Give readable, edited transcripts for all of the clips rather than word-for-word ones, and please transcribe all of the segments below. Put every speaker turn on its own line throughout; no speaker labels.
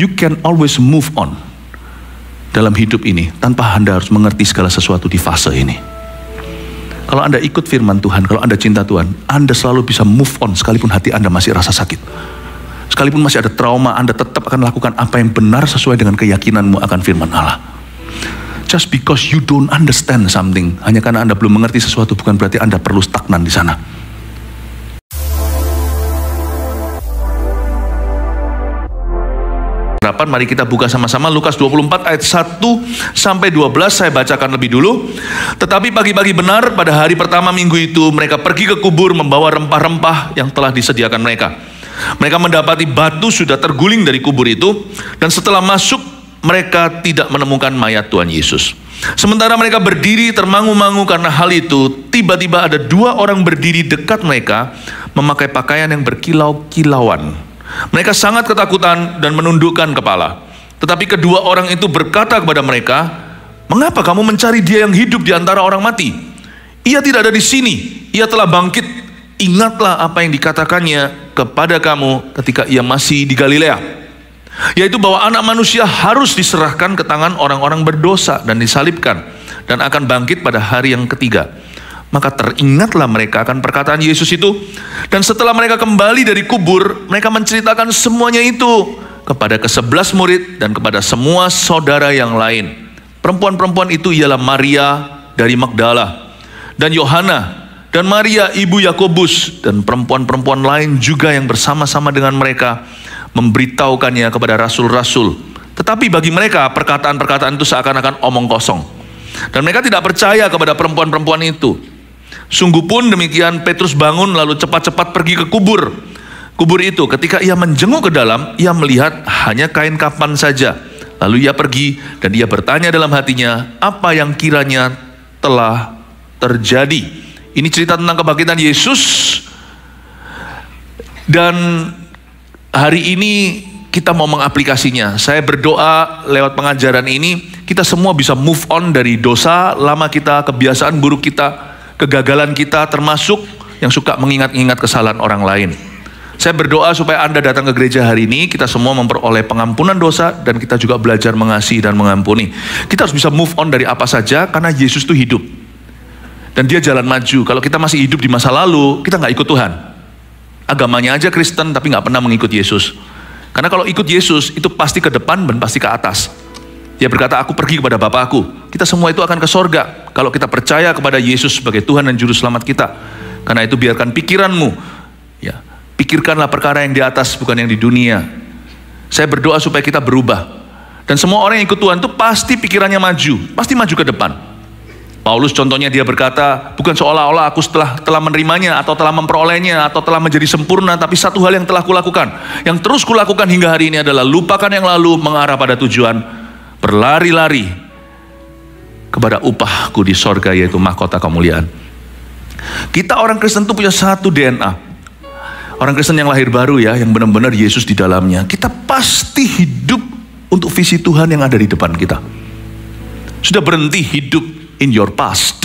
You can always move on dalam hidup ini tanpa Anda harus mengerti segala sesuatu di fase ini. Kalau Anda ikut firman Tuhan, kalau Anda cinta Tuhan, Anda selalu bisa move on sekalipun hati Anda masih rasa sakit. Sekalipun masih ada trauma, Anda tetap akan lakukan apa yang benar sesuai dengan keyakinanmu akan firman Allah. Just because you don't understand something, hanya karena Anda belum mengerti sesuatu, bukan berarti Anda perlu stagnan di sana. Mari kita buka sama-sama Lukas 24 ayat 1 sampai 12. Saya bacakan lebih dulu. Tetapi pagi-pagi benar pada hari pertama minggu itu, mereka pergi ke kubur membawa rempah-rempah yang telah disediakan mereka. Mereka mendapati batu sudah terguling dari kubur itu, dan setelah masuk mereka tidak menemukan mayat Tuhan Yesus. Sementara mereka berdiri termangu-mangu karena hal itu, tiba-tiba ada 2 orang berdiri dekat mereka memakai pakaian yang berkilau-kilauan. Mereka sangat ketakutan dan menundukkan kepala. Tetapi kedua orang itu berkata kepada mereka, "Mengapa kamu mencari dia yang hidup di antara orang mati? Ia tidak ada di sini, ia telah bangkit. Ingatlah apa yang dikatakannya kepada kamu ketika ia masih di Galilea, yaitu bahwa anak manusia harus diserahkan ke tangan orang-orang berdosa dan disalibkan, dan akan bangkit pada hari yang ketiga." Maka teringatlah mereka akan perkataan Yesus itu. Dan setelah mereka kembali dari kubur, mereka menceritakan semuanya itu kepada ke-11 murid dan kepada semua saudara yang lain. Perempuan-perempuan itu ialah Maria dari Magdala, dan Yohana, dan Maria ibu Yakobus, dan perempuan-perempuan lain juga yang bersama-sama dengan mereka memberitahukannya kepada rasul-rasul. Tetapi bagi mereka perkataan-perkataan itu seakan-akan omong kosong, dan mereka tidak percaya kepada perempuan-perempuan itu. Sungguh pun demikian, Petrus bangun lalu cepat-cepat pergi ke kubur itu. Ketika ia menjenguk ke dalam, ia melihat hanya kain kafan saja. Lalu ia pergi dan ia bertanya dalam hatinya apa yang kiranya telah terjadi. Ini cerita tentang kebangkitan Yesus. Dan hari ini kita mau mengaplikasinya. Saya berdoa lewat pengajaran ini kita semua bisa move on dari dosa lama kita, kebiasaan buruk kita, kegagalan kita, termasuk yang suka mengingat-ingat kesalahan orang lain. Saya berdoa supaya Anda datang ke gereja hari ini, kita semua memperoleh pengampunan dosa, dan kita juga belajar mengasihi dan mengampuni. Kita harus bisa move on dari apa saja, karena Yesus itu hidup. Dan dia jalan maju. Kalau kita masih hidup di masa lalu, kita nggak ikut Tuhan. Agamanya aja Kristen, tapi nggak pernah mengikut Yesus. Karena kalau ikut Yesus, itu pasti ke depan dan pasti ke atas. Dia berkata, "Aku pergi kepada Bapakku." Kita semua itu akan ke sorga kalau kita percaya kepada Yesus sebagai Tuhan dan Juru Selamat kita. Karena itu biarkan pikiranmu, ya, pikirkanlah perkara yang di atas, bukan yang di dunia. Saya berdoa supaya kita berubah. Dan semua orang yang ikut Tuhan itu pasti pikirannya maju, pasti maju ke depan. Paulus contohnya, dia berkata, bukan seolah-olah aku telah menerimanya, atau telah memperolehnya, atau telah menjadi sempurna, tapi satu hal yang telah kulakukan, yang terus kulakukan hingga hari ini adalah lupakan yang lalu, mengarah pada tujuan, berlari-lari kepada upahku di sorga, yaitu mahkota kemuliaan. Kita orang Kristen itu punya satu DNA. Orang Kristen yang lahir baru, ya, yang benar-benar Yesus di dalamnya. Kita pasti hidup untuk visi Tuhan yang ada di depan kita. Sudah berhenti hidup in your past,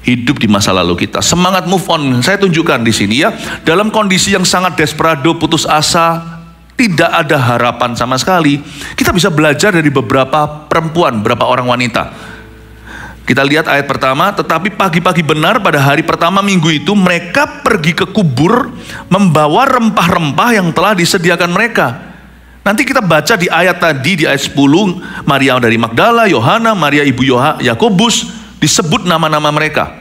hidup di masa lalu kita. Semangat move on. Saya tunjukkan di sini, ya, dalam kondisi yang sangat desperado, putus asa, tidak ada harapan sama sekali, kita bisa belajar dari beberapa perempuan, beberapa orang wanita. Kita lihat ayat pertama, tetapi pagi-pagi benar pada hari pertama minggu itu, mereka pergi ke kubur membawa rempah-rempah yang telah disediakan mereka. Nanti kita baca di ayat tadi, di ayat 10, Maria dari Magdala, Yohana, Maria ibu Yakobus, disebut nama-nama mereka.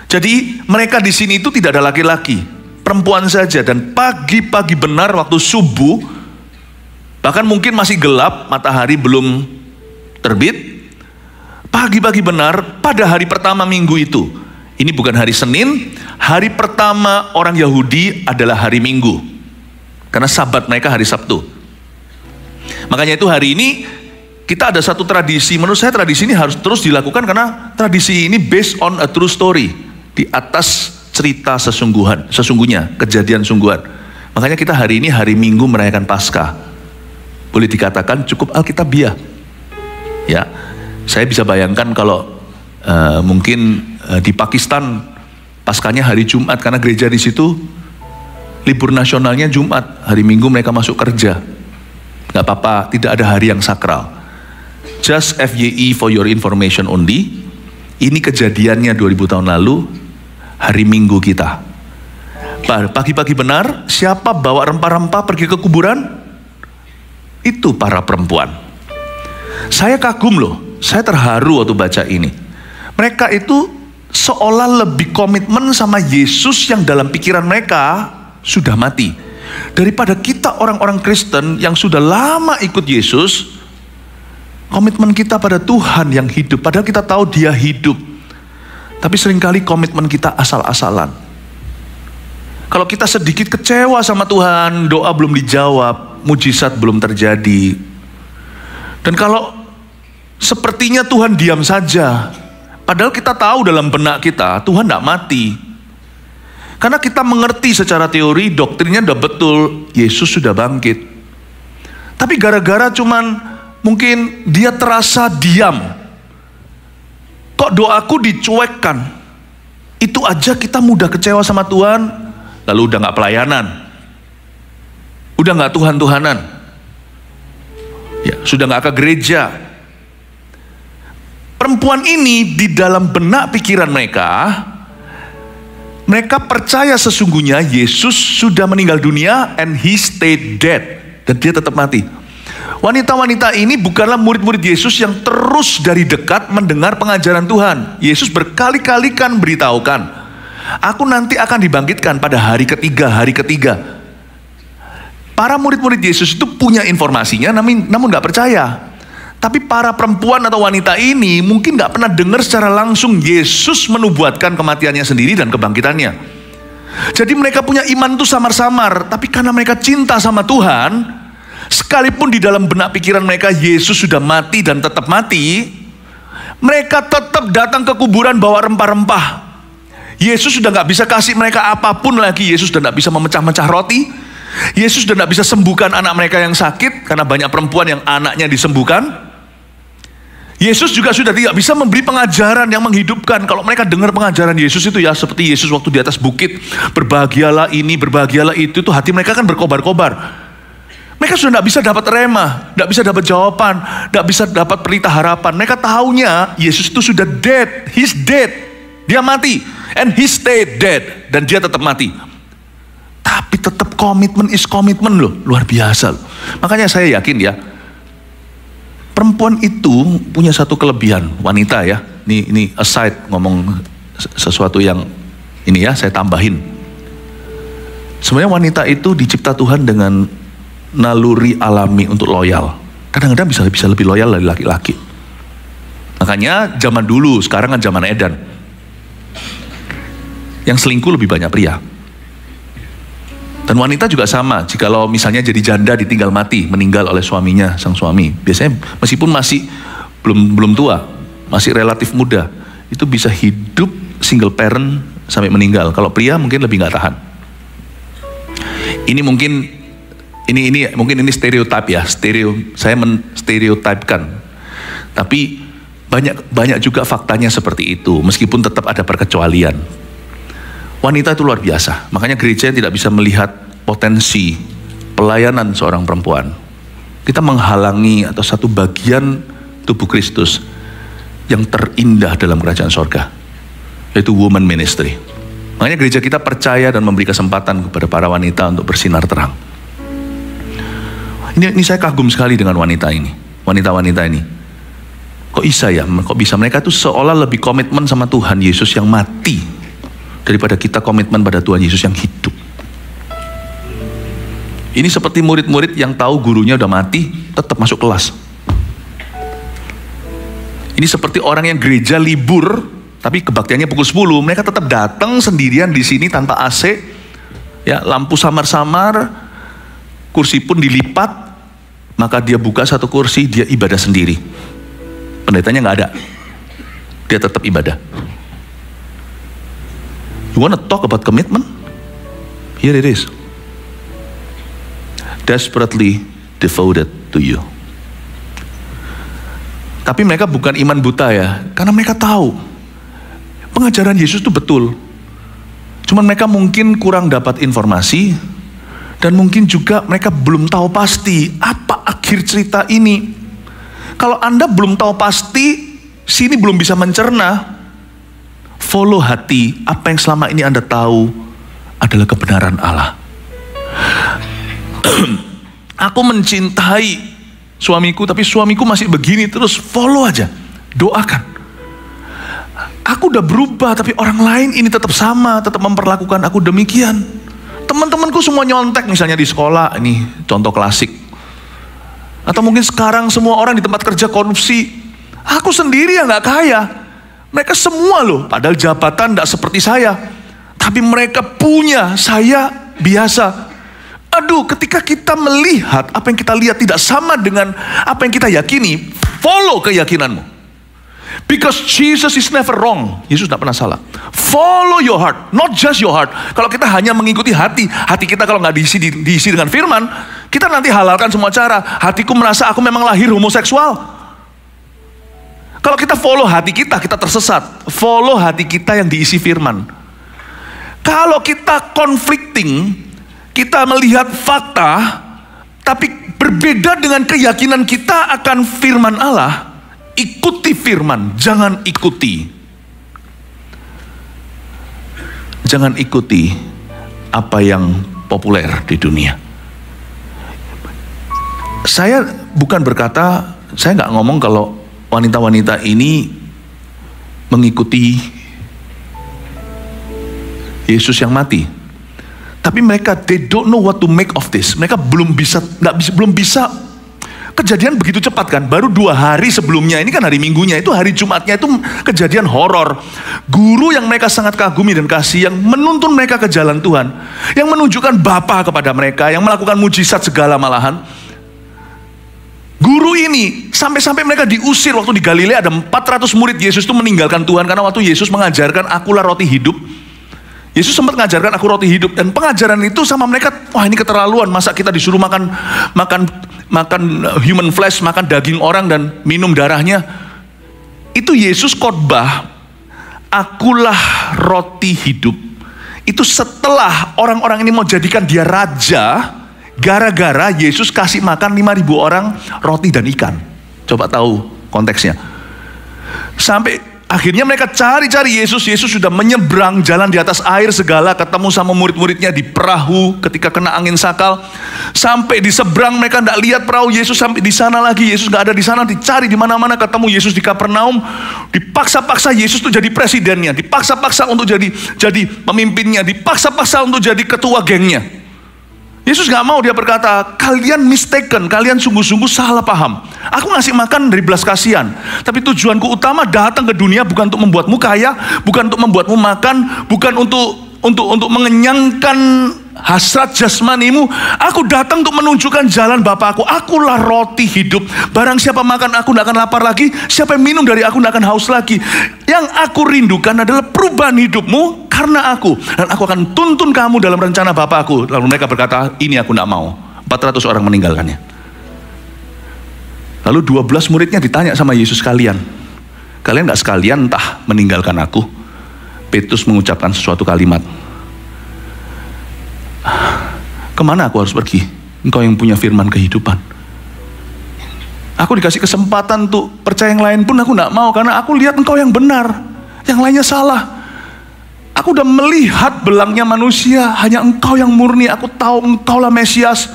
Jadi mereka di sini itu tidak ada laki-laki, perempuan saja. Dan pagi-pagi benar waktu subuh, bahkan mungkin masih gelap, matahari belum terbit, pagi-pagi benar pada hari pertama minggu itu. Ini bukan hari Senin, hari pertama orang Yahudi adalah hari Minggu, karena Sabat mereka hari Sabtu. Makanya itu hari ini kita ada satu tradisi, menurut saya tradisi ini harus terus dilakukan, karena tradisi ini based on a true story, di atas cerita sesungguhnya, kejadian sungguhan. Makanya kita hari ini hari Minggu merayakan Paskah. Boleh dikatakan cukup alkitabiah. Ya, saya bisa bayangkan kalau mungkin di Pakistan Paskahnya hari Jumat, karena gereja di situ libur nasionalnya Jumat, hari Minggu mereka masuk kerja. Gak apa-apa, tidak ada hari yang sakral. Just FYI for your information only. Ini kejadiannya 2000 tahun lalu, hari Minggu kita. Pagi-pagi benar, siapa bawa rempah-rempah pergi ke kuburan? Itu para perempuan. Saya kagum loh, saya terharu waktu baca ini. Mereka itu seolah lebih komitmen sama Yesus yang dalam pikiran mereka sudah mati. Daripada kita orang-orang Kristen yang sudah lama ikut Yesus, komitmen kita pada Tuhan yang hidup. Padahal kita tahu Dia hidup. Tapi seringkali komitmen kita asal-asalan. Kalau kita sedikit kecewa sama Tuhan, doa belum dijawab, mujizat belum terjadi. Dan kalau sepertinya Tuhan diam saja, padahal kita tahu dalam benak kita, Tuhan tidak mati. Karena kita mengerti secara teori, doktrinnya udah betul, Yesus sudah bangkit. Tapi gara-gara cuman mungkin dia terasa diam, kok doaku dicuekkan, itu aja kita mudah kecewa sama Tuhan, lalu udah gak pelayanan, udah gak Tuhan-Tuhanan, ya, sudah gak ke gereja. Perempuan ini di dalam benak pikiran mereka percaya sesungguhnya Yesus sudah meninggal dunia and he stayed dead, dan dia tetap mati. Wanita-wanita ini bukanlah murid-murid Yesus yang terus dari dekat mendengar pengajaran Tuhan. Yesus berkali-kali kan beritahukan, aku nanti akan dibangkitkan pada hari ketiga. Para murid-murid Yesus itu punya informasinya, namun gak percaya. Tapi para perempuan atau wanita ini mungkin gak pernah dengar secara langsung Yesus menubuatkan kematiannya sendiri dan kebangkitannya. Jadi mereka punya iman itu samar-samar. Tapi karena mereka cinta sama Tuhan, sekalipun di dalam benak pikiran mereka Yesus sudah mati dan tetap mati, mereka tetap datang ke kuburan bawa rempah-rempah. Yesus sudah gak bisa kasih mereka apapun lagi. Yesus sudah gak bisa memecah-mecah roti. Yesus sudah gak bisa sembuhkan anak mereka yang sakit, karena banyak perempuan yang anaknya disembuhkan. Yesus juga sudah tidak bisa memberi pengajaran yang menghidupkan. Kalau mereka dengar pengajaran Yesus itu ya seperti Yesus waktu di atas bukit, berbahagialah ini, berbahagialah itu hati mereka kan berkobar-kobar. Mereka sudah tidak bisa dapat rema, tidak bisa dapat jawaban, tidak bisa dapat pelita harapan. Mereka tahunya Yesus itu sudah dead, he's dead, dia mati, and he stayed dead, dan dia tetap mati. Tapi tetap komitmen is komitmen loh, luar biasa loh. Makanya saya yakin ya, perempuan itu punya satu kelebihan, wanita ya. Ini aside ngomong sesuatu yang ini ya, saya tambahin. Sebenarnya wanita itu dicipta Tuhan dengan naluri alami untuk loyal. Kadang-kadang bisa lebih loyal dari laki-laki. Makanya zaman dulu, sekarang kan zaman edan. Yang selingkuh lebih banyak pria. Dan wanita juga sama, jikalau misalnya jadi janda ditinggal mati, meninggal oleh suaminya, sang suami. Biasanya meskipun masih belum tua, masih relatif muda, itu bisa hidup single parent sampai meninggal. Kalau pria mungkin lebih nggak tahan. Ini mungkin ini stereotip ya, saya menstereotipkan. Tapi banyak juga faktanya seperti itu, meskipun tetap ada perkecualian. Wanita itu luar biasa, makanya gereja tidak bisa melihat potensi pelayanan seorang perempuan. Kita menghalangi atau satu bagian tubuh Kristus yang terindah dalam kerajaan sorga, yaitu woman ministry. Makanya gereja kita percaya dan memberi kesempatan kepada para wanita untuk bersinar terang. Ini saya kagum sekali dengan wanita ini. Kok bisa mereka itu seolah lebih komitmen sama Tuhan Yesus yang mati daripada kita komitmen pada Tuhan Yesus yang hidup. Ini seperti murid-murid yang tahu gurunya udah mati, tetap masuk kelas. Ini seperti orang yang gereja libur, tapi kebaktiannya pukul 10, mereka tetap datang sendirian di sini tanpa AC, ya, lampu samar-samar, kursi pun dilipat, maka dia buka satu kursi, dia ibadah sendiri. Pendetanya nggak ada, dia tetap ibadah. You want to talk about commitment? Here it is. Desperately devoted to you. Tapi mereka bukan iman buta ya, karena mereka tahu pengajaran Yesus itu betul. Cuman mereka mungkin kurang dapat informasi, dan mungkin juga mereka belum tahu pasti apa akhir cerita ini. Kalau Anda belum tahu pasti, sini belum bisa mencerna, follow hati. Apa yang selama ini Anda tahu adalah kebenaran Allah. Aku mencintai suamiku, tapi suamiku masih begini terus, follow aja, doakan. Aku udah berubah, tapi orang lain ini tetap sama, tetap memperlakukan aku demikian. Teman-temanku semua nyontek misalnya di sekolah, ini contoh klasik. Atau mungkin sekarang semua orang di tempat kerja korupsi. Aku sendiri yang gak kaya. Mereka semua loh, padahal jabatan gak seperti saya. Tapi mereka punya, saya biasa. Aduh, ketika kita melihat apa yang kita lihat tidak sama dengan apa yang kita yakini, follow keyakinanmu. Because Jesus is never wrong. Yesus tidak pernah salah. Follow your heart, not just your heart. Kalau kita hanya mengikuti hati kita kalau nggak diisi dengan firman, kita nanti halalkan semua cara. Hatiku merasa aku memang lahir homoseksual. Kalau kita follow hati kita tersesat. Follow hati kita yang diisi firman. Kalau kita conflicting, kita melihat fakta, tapi berbeda dengan keyakinan kita akan firman Allah. Ikuti firman, jangan ikuti apa yang populer di dunia. Saya bukan berkata, saya nggak ngomong kalau wanita-wanita ini mengikuti Yesus yang mati. Tapi mereka, they don't know what to make of this. Mereka belum bisa. Kejadian begitu cepat kan, baru 2 hari sebelumnya, ini kan hari Minggunya, itu hari Jumatnya itu kejadian horor. Guru yang mereka sangat kagumi dan kasih, yang menuntun mereka ke jalan Tuhan, yang menunjukkan Bapa kepada mereka, yang melakukan mujizat segala malahan. Guru ini, sampai-sampai mereka diusir waktu di Galilea, ada 400 murid Yesus itu meninggalkan Tuhan, karena waktu Yesus mengajarkan, akulah roti hidup. Yesus sempat mengajarkan aku roti hidup, dan pengajaran itu sama mereka, wah ini keterlaluan, masa kita disuruh makan human flesh, makan daging orang dan minum darahnya. Itu Yesus khotbah, akulah roti hidup. Itu setelah orang-orang ini mau jadikan dia raja, gara-gara Yesus kasih makan 5.000 orang roti dan ikan. Coba tahu konteksnya. Sampai akhirnya mereka cari-cari Yesus. Yesus sudah menyeberang jalan di atas air segala, ketemu sama murid-muridnya di perahu ketika kena angin sakal. Sampai di seberang mereka tidak lihat perahu Yesus, sampai di sana lagi Yesus nggak ada di sana, dicari di mana-mana, ketemu Yesus di Kapernaum. Dipaksa-paksa Yesus itu jadi presidennya, dipaksa-paksa untuk jadi pemimpinnya, dipaksa-paksa untuk jadi ketua gengnya. Yesus gak mau, dia berkata, kalian mistaken, kalian sungguh-sungguh salah paham. Aku ngasih makan dari belas kasihan, tapi tujuanku utama datang ke dunia bukan untuk membuatmu kaya, bukan untuk membuatmu makan, bukan untuk mengenyangkan hasrat jasmanimu. Aku datang untuk menunjukkan jalan Bapakku. Akulah roti hidup. Barang siapa makan aku tidak akan lapar lagi, siapa yang minum dari aku tidak akan haus lagi. Yang aku rindukan adalah perubahan hidupmu karena aku, dan aku akan tuntun kamu dalam rencana Bapakku. Lalu mereka berkata, ini aku tidak mau. 400 orang meninggalkannya. Lalu 12 muridnya ditanya sama Yesus, kalian gak sekalian entah meninggalkan aku? Petrus mengucapkan sesuatu kalimat, kemana aku harus pergi? Engkau yang punya firman kehidupan. Aku dikasih kesempatan untuk percaya yang lain pun aku tidak mau, karena aku lihat engkau yang benar, yang lainnya salah. Aku udah melihat belangnya manusia, hanya engkau yang murni. Aku tahu engkaulah Mesias.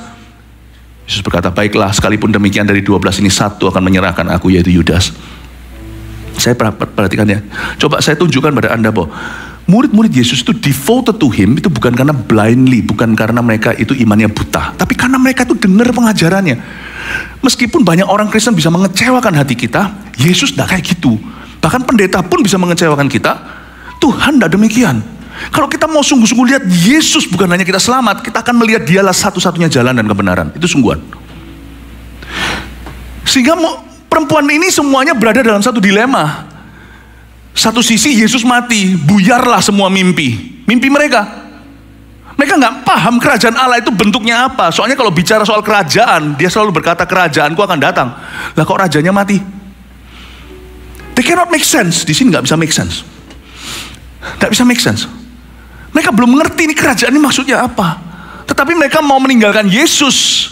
Yesus berkata, baiklah, sekalipun demikian dari 12 ini satu akan menyerahkan aku, yaitu Yudas. Saya perhatikan ya. Coba saya tunjukkan pada Anda bahwa murid-murid Yesus itu devoted to him, itu bukan karena blindly, bukan karena mereka itu imannya buta, tapi karena mereka itu dengar pengajarannya. Meskipun banyak orang Kristen bisa mengecewakan hati kita, Yesus tidak kayak gitu. Bahkan pendeta pun bisa mengecewakan kita. Tuhan tidak demikian. Kalau kita mau sungguh-sungguh lihat Yesus, bukan hanya kita selamat, kita akan melihat dialah satu-satunya jalan dan kebenaran. Itu sungguhan. Sehingga perempuan ini semuanya berada dalam satu dilema. Satu sisi Yesus mati, buyarlah semua mimpi mereka. Mereka nggak paham kerajaan Allah itu bentuknya apa. Soalnya kalau bicara soal kerajaan, dia selalu berkata kerajaanku akan datang. Lah kok rajanya mati? They cannot make sense. Di sini nggak bisa make sense. Nggak bisa make sense. Mereka belum mengerti ini kerajaan ini maksudnya apa. Tetapi mereka mau meninggalkan Yesus.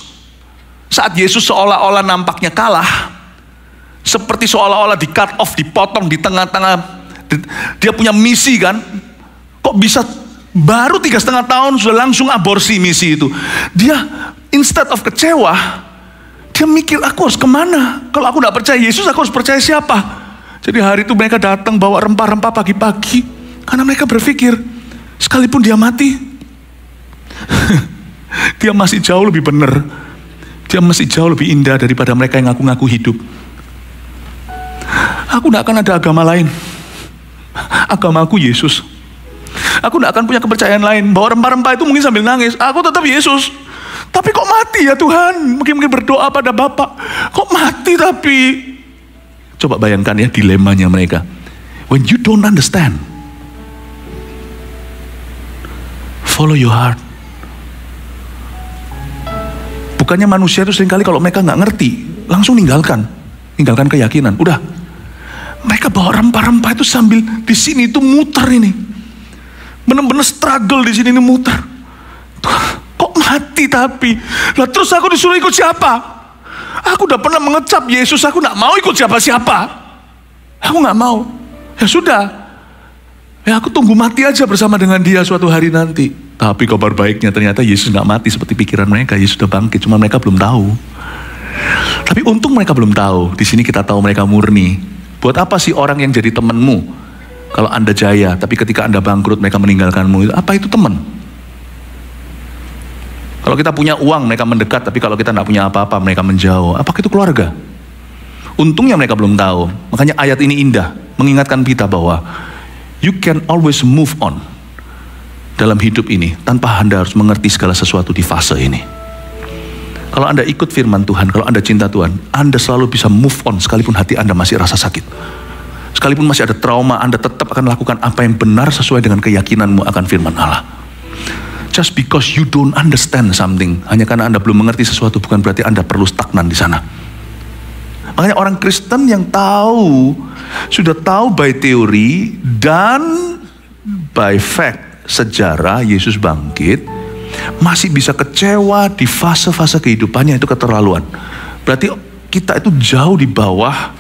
Saat Yesus seolah-olah nampaknya kalah, seperti seolah-olah di cut off, dipotong di tengah-tengah. Dia punya misi kan. Kok bisa baru 3,5 tahun sudah langsung aborsi misi itu. Dia instead of kecewa, dia mikir, aku harus kemana? Kalau aku gak percaya Yesus, aku harus percaya siapa? Jadi hari itu mereka datang bawa rempah-rempah pagi-pagi. Karena mereka berpikir, sekalipun dia mati, dia masih jauh lebih benar. Dia masih jauh lebih indah daripada mereka yang ngaku-ngaku hidup. Aku gak akan ada agama lain. Agamaku Yesus. Aku gak akan punya kepercayaan lain. Bawa rempah-rempah itu mungkin sambil nangis. Aku tetap Yesus. Tapi kok mati ya Tuhan? Mungkin berdoa pada Bapak. Kok mati tapi? Coba bayangkan ya dilemanya mereka. When you don't understand, follow your heart. Bukannya manusia itu seringkali kalau mereka nggak ngerti, langsung ninggalkan keyakinan. Udah, mereka bawa rempah-rempah itu sambil di sini itu muter ini, benar-benar struggle di sini ini muter. Kok mati tapi? Lah terus aku disuruh ikut siapa? Aku udah pernah mengecap Yesus, aku nggak mau ikut siapa-siapa. Aku nggak mau. Ya sudah, ya aku tunggu mati aja bersama dengan dia suatu hari nanti. Tapi kabar baiknya ternyata Yesus nggak mati seperti pikiran mereka. Yesus sudah bangkit, cuma mereka belum tahu. Tapi untung mereka belum tahu. Di sini kita tahu mereka murni. Buat apa sih orang yang jadi temanmu kalau Anda jaya, tapi ketika Anda bangkrut mereka meninggalkanmu? Apa itu teman? Kalau kita punya uang mereka mendekat, tapi kalau kita nggak punya apa-apa mereka menjauh. Apakah itu keluarga? Untungnya mereka belum tahu. Makanya ayat ini indah, mengingatkan kita bahwa you can always move on dalam hidup ini tanpa Anda harus mengerti segala sesuatu di fase ini. Kalau Anda ikut firman Tuhan, kalau Anda cinta Tuhan, Anda selalu bisa move on sekalipun hati Anda masih rasa sakit. Sekalipun masih ada trauma, Anda tetap akan lakukan apa yang benar sesuai dengan keyakinanmu akan firman Allah. Just because you don't understand something, hanya karena Anda belum mengerti sesuatu, bukan berarti Anda perlu stagnan di sana. Makanya orang Kristen yang tahu, sudah tahu by teori dan by fact, sejarah Yesus bangkit, masih bisa kecewa di fase-fase kehidupannya, itu keterlaluan. Berarti kita itu jauh di bawah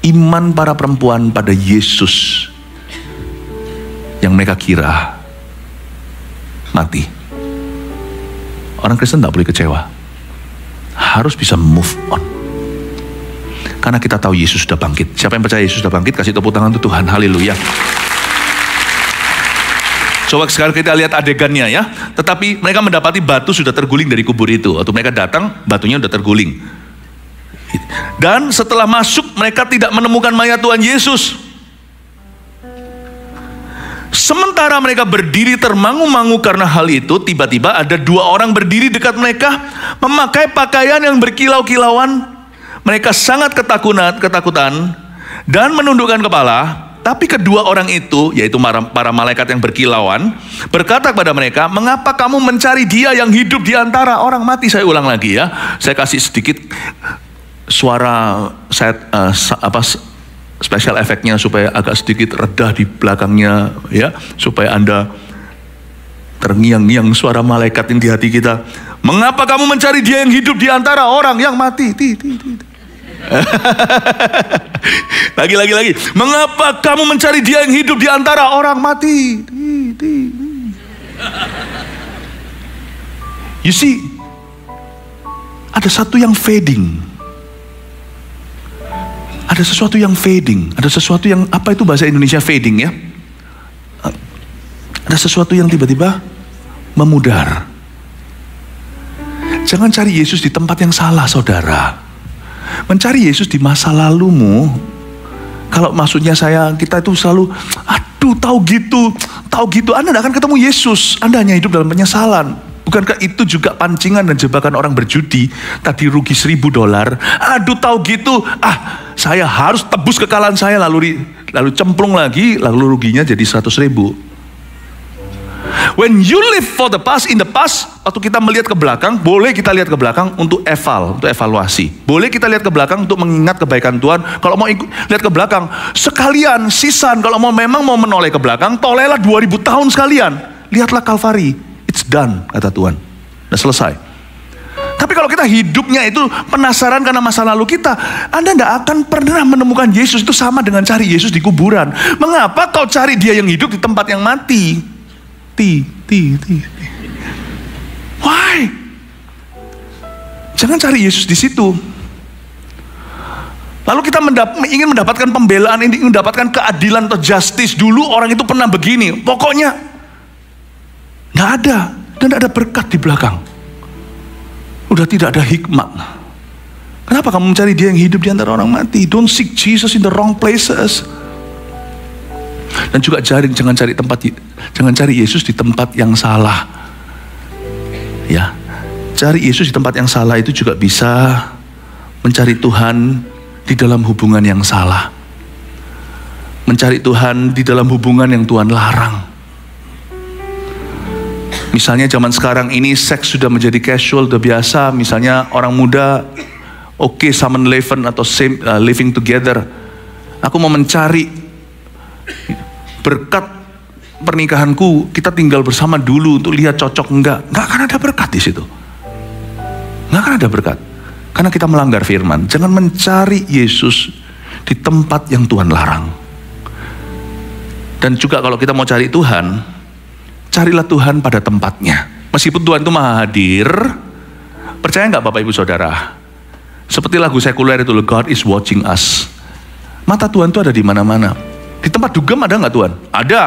iman para perempuan pada Yesus yang mereka kira mati. Orang Kristen tidak boleh kecewa, harus bisa move on. Karena kita tahu Yesus sudah bangkit. Siapa yang percaya Yesus sudah bangkit, kasih tepuk tangan untuk Tuhan, haleluya. Coba sekarang kita lihat adegannya ya. Tetapi mereka mendapati batu sudah terguling dari kubur itu. Waktu mereka datang, batunya sudah terguling. Dan setelah masuk, mereka tidak menemukan mayat Tuhan Yesus. Sementara mereka berdiri termangu-mangu karena hal itu, tiba-tiba ada 2 orang berdiri dekat mereka, memakai pakaian yang berkilau-kilauan. Mereka sangat ketakutan dan menundukkan kepala. Tapi kedua orang itu, yaitu para malaikat yang berkilauan, berkata kepada mereka, mengapa kamu mencari dia yang hidup di antara orang mati? Saya ulang lagi ya, saya kasih sedikit suara special efeknya supaya agak sedikit reda di belakangnya ya, supaya Anda terngiang-ngiang suara malaikat yang di hati kita. Mengapa kamu mencari dia yang hidup di antara orang yang mati? Lagi. Mengapa kamu mencari dia yang hidup di antara orang mati? You see, ada satu yang fading. Ada sesuatu yang fading. Ada sesuatu yang, apa itu bahasa Indonesia fading ya? Ada sesuatu yang tiba-tiba memudar. Jangan cari Yesus di tempat yang salah, saudara. Mencari Yesus di masa lalumu. Kalau maksudnya kita itu selalu, aduh tahu gitu, Anda tidak akan ketemu Yesus. Anda hanya hidup dalam penyesalan. Bukankah itu juga pancingan dan jebakan orang berjudi? Tadi rugi $1.000. Aduh tahu gitu, saya harus tebus kekalahan saya, lalu cemplung lagi, lalu ruginya jadi 100.000. When you live for the past, in the past, waktu kita melihat ke belakang, boleh kita lihat ke belakang untuk evaluasi. Boleh kita lihat ke belakang untuk mengingat kebaikan Tuhan. Kalau mau lihat ke belakang, sekalian, sisan, kalau memang mau menoleh ke belakang, tolehlah 2000 tahun sekalian. Lihatlah Kalvari, it's done, kata Tuhan. Sudah selesai. Tapi kalau kita kita hidupnya itu penasaran karena masa lalu kita, Anda tidak akan pernah menemukan Yesus. Itu sama dengan cari Yesus di kuburan. Mengapa kau cari dia yang hidup di tempat yang mati? Why? Jangan cari Yesus di situ. Lalu kita ingin mendapatkan pembelaan, ingin mendapatkan keadilan atau justice. Dulu orang itu pernah begini. Pokoknya nggak ada, dan ada berkat di belakang. Udah tidak ada hikmat. Kenapa kamu mencari dia yang hidup di antara orang mati? Don't seek Jesus in the wrong places. Dan juga jangan cari Yesus di tempat yang salah. Ya, cari Yesus di tempat yang salah itu juga bisa mencari Tuhan di dalam hubungan yang salah. Mencari Tuhan di dalam hubungan yang Tuhan larang. Misalnya zaman sekarang ini seks sudah menjadi casual, sudah biasa. Misalnya orang muda, oke, Summon Leven atau living together. Aku mau mencari berkat pernikahanku, kita tinggal bersama dulu untuk lihat cocok enggak. Enggak akan ada berkat di situ. Enggak akan ada berkat. Karena kita melanggar firman. Jangan mencari Yesus di tempat yang Tuhan larang. Dan juga kalau kita mau cari Tuhan, carilah Tuhan pada tempatnya. Meskipun Tuhan itu maha hadir, percaya nggak Bapak Ibu Saudara? Seperti lagu sekuler itu, God is watching us. Mata Tuhan itu ada di mana-mana. Di tempat dugem ada nggak Tuhan? Ada.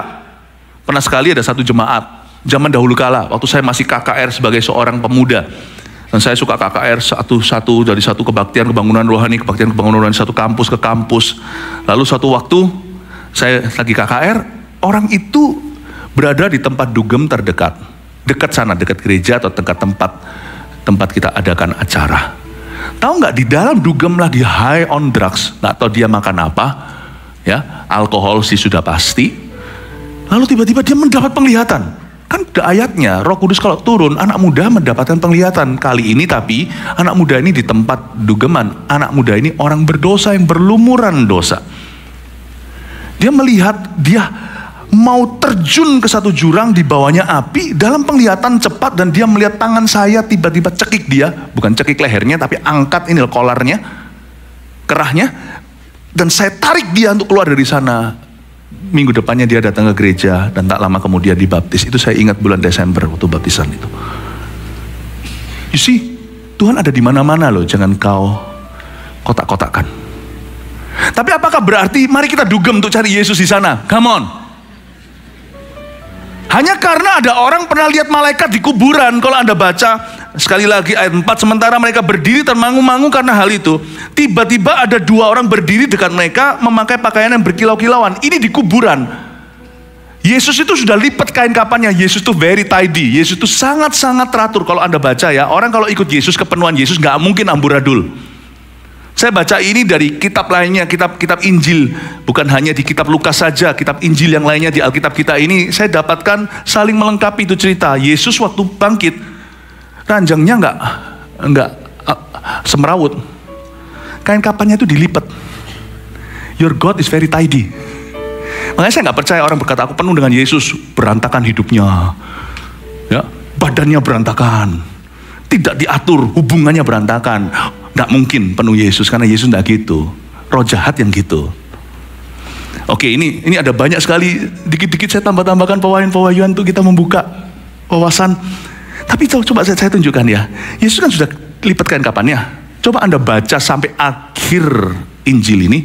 Pernah sekali ada satu jemaat, zaman dahulu kala, waktu saya masih KKR sebagai seorang pemuda. Dan saya suka KKR satu dari satu kebaktian kebangunan rohani satu kampus ke kampus. Lalu suatu waktu saya lagi KKR, orang itu berada di tempat dugem terdekat, dekat sana, dekat gereja atau dekat tempat kita adakan acara. Tahu nggak, di dalam dugem lagi high on drugs, nggak tahu dia makan apa, ya, alkohol sih sudah pasti. Lalu tiba-tiba dia mendapat penglihatan. Kan ada ayatnya, Roh Kudus kalau turun, anak muda mendapatkan penglihatan. Kali ini tapi, anak muda ini di tempat dugeman. Anak muda ini orang berdosa yang berlumuran dosa. Dia melihat, dia mau terjun ke satu jurang, di bawahnya api, dalam penglihatan cepat, dan dia melihat tangan saya tiba-tiba cekik dia. Bukan cekik lehernya, tapi angkat ini kolarnya, kerahnya. Dan saya tarik dia untuk keluar dari sana. Minggu depannya dia datang ke gereja dan tak lama kemudian dibaptis. Itu saya ingat bulan Desember waktu baptisan itu. You see, Tuhan ada di mana-mana loh, jangan kau kotak-kotakkan. Tapi apakah berarti mari kita dugem untuk cari Yesus di sana? Come on. Hanya karena ada orang pernah lihat malaikat di kuburan. Kalau Anda baca sekali lagi ayat 4, sementara mereka berdiri termangu-mangu karena hal itu, tiba-tiba ada dua orang berdiri dekat mereka memakai pakaian yang berkilau-kilauan. Ini di kuburan. Yesus itu sudah lipat kain kapannya. Yesus itu very tidy. Yesus itu sangat-sangat teratur. Kalau Anda baca ya, orang kalau ikut Yesus, kepenuhan Yesus gak mungkin amburadul. Saya baca ini dari kitab lainnya, kitab Injil. Bukan hanya di kitab Lukas saja, kitab Injil yang lainnya di Alkitab kita ini. Saya dapatkan saling melengkapi itu cerita. Yesus waktu bangkit, ranjangnya enggak semrawut. Kain kapannya itu dilipat. Your God is very tidy. Makanya saya nggak percaya orang berkata aku penuh dengan Yesus, berantakan hidupnya, ya, badannya berantakan, tidak diatur, hubungannya berantakan. Nggak mungkin penuh Yesus, karena Yesus nggak gitu. Roh jahat yang gitu. Oke, ini ada banyak sekali. Dikit-dikit saya tambahkan pewahyuan untuk kita membuka wawasan. Tapi coba saya tunjukkan ya. Yesus kan sudah lipat kain kapannya. Coba Anda baca sampai akhir Injil ini.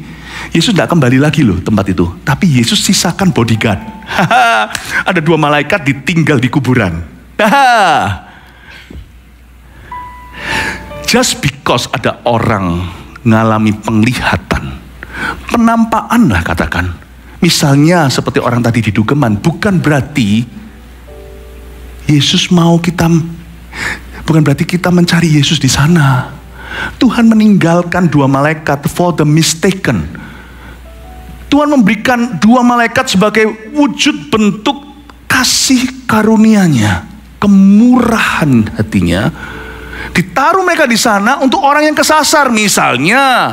Yesus tidak kembali lagi loh tempat itu. Tapi Yesus sisakan bodyguard. Ada dua malaikat ditinggal di kuburan. Just because ada orang ngalami penglihatan, penampakan lah katakan. Misalnya seperti orang tadi di dugeman, bukan berarti Yesus mau kita, bukan berarti kita mencari Yesus di sana. Tuhan meninggalkan dua malaikat for the mistaken. Tuhan memberikan dua malaikat sebagai wujud bentuk kasih karunia-Nya, kemurahan hatinya. Ditaruh mereka di sana untuk orang yang kesasar. Misalnya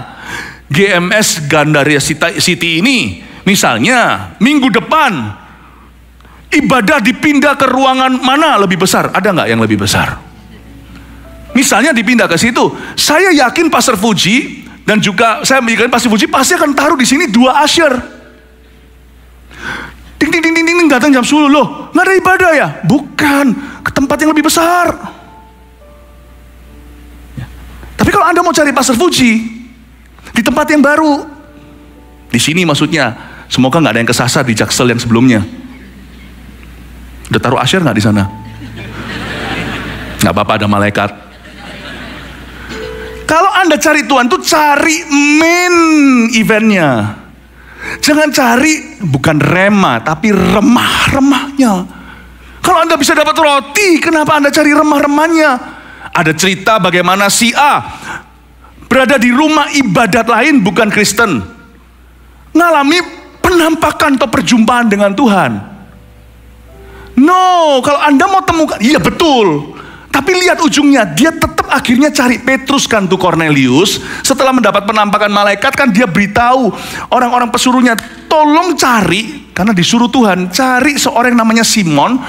GMS Gandaria City ini, misalnya minggu depan ibadah dipindah ke ruangan mana lebih besar? Ada nggak yang lebih besar? Misalnya dipindah ke situ, saya yakin Pastor Fuji dan juga saya yakin Pastor Fuji pasti akan taruh di sini 2 usher. Ding ding ding ding ding, datang jam 10 loh, nggak ada ibadah ya? Bukan, ke tempat yang lebih besar. Ya. Tapi kalau Anda mau cari Pastor Fuji di tempat yang baru, di sini maksudnya, semoga nggak ada yang kesasar di Jaksel yang sebelumnya. Udah taruh usher nggak di sana? Nggak apa-apa, ada malaikat. Kalau Anda cari Tuhan tuh cari main eventnya. Jangan cari bukan rema tapi remah-remahnya. Kalau Anda bisa dapat roti, kenapa Anda cari remah-remahnya? Ada cerita bagaimana si A berada di rumah ibadat lain bukan Kristen, ngalami penampakan atau perjumpaan dengan Tuhan. No, kalau Anda mau temukan, iya betul. Tapi lihat ujungnya, dia tetap akhirnya cari Petrus kan tuh Cornelius. Setelah mendapat penampakan malaikat kan dia beritahu orang-orang pesuruhnya, tolong cari, karena disuruh Tuhan, cari seorang yang namanya Simon,